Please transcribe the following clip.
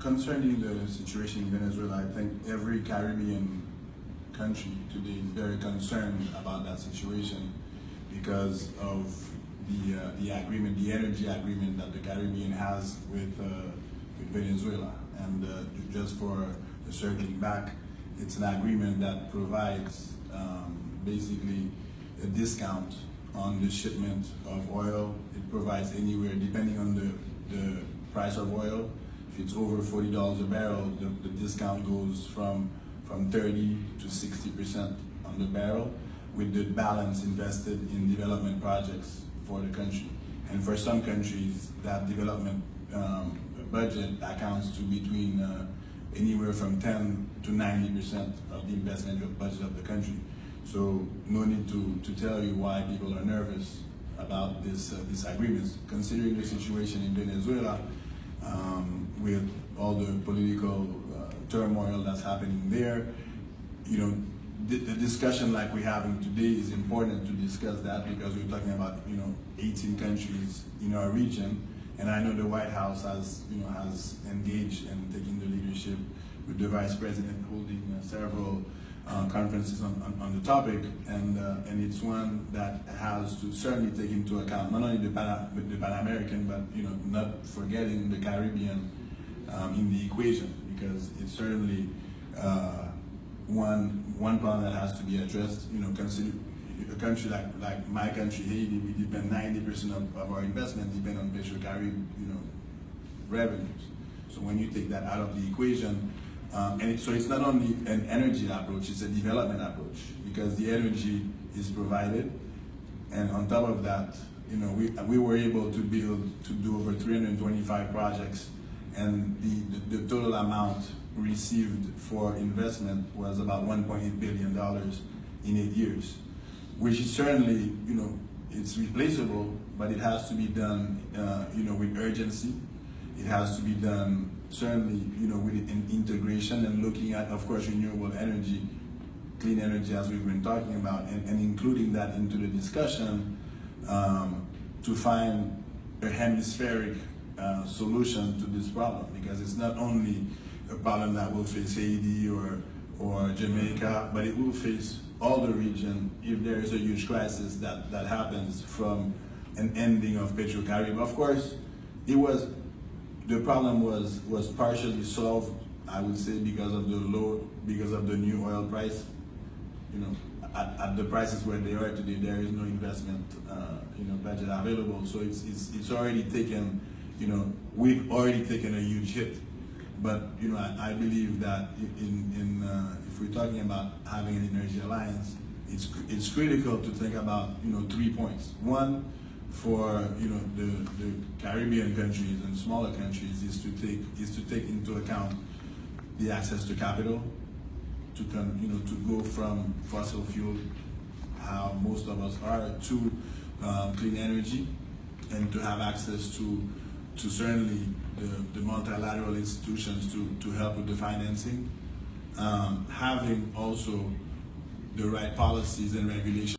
Concerning the situation in Venezuela, I think every Caribbean country today is very concerned about that situation because of the agreement, the energy agreement that the Caribbean has with Venezuela. And just for circling back, it's an agreement that provides basically a discount on the shipment of oil. It provides anywhere, depending on the price of oil. If it's over $40 a barrel, the discount goes from 30 to 60% on the barrel, with the balance invested in development projects for the country. And for some countries, that development budget accounts to between anywhere from 10 to 90% of the investment budget of the country. So no need to tell you why people are nervous about this agreement. Considering the situation in Venezuela, with all the political turmoil that's happening there, you know, the discussion like we're having today is important to discuss that, because we're talking about 18 countries in our region, and I know the White House has engaged and taken the leadership with the Vice President holding several conferences on the topic, and it's one that has to certainly take into account not only the Pan American, but not forgetting the Caribbean in the equation, because it's certainly one problem that has to be addressed. Consider a country like my country, Haiti. We depend 90% of our investment depend on Petro-Carib revenues. So when you take that out of the equation, so it's not only an energy approach, it's a development approach, because the energy is provided, and on top of that, we were able to do over 325 projects, and the total amount received for investment was about $1.8 billion in 8 years, which is certainly, it's replaceable, but it has to be done, with urgency. It has to be done certainly, with an integration and looking at, of course, renewable energy, clean energy, as we've been talking about, and including that into the discussion to find a hemispheric solution to this problem, because it's not only a problem that will face Haiti or Jamaica, but it will face all the region if there is a huge crisis that happens from an ending of Petro-Carib. Of course, the problem was partially solved, I would say, because of the new oil price. At the prices where they are today, there is no investment budget available. So it's already taken, we've already taken a huge hit. But I believe that if we're talking about having an energy alliance, it's critical to think about 3 points. One, for the Caribbean countries and smaller countries, is to take into account the access to capital, to go from fossil fuel, how most of us are, to clean energy, and to have access to certainly the multilateral institutions to help with the financing, having also the right policies and regulations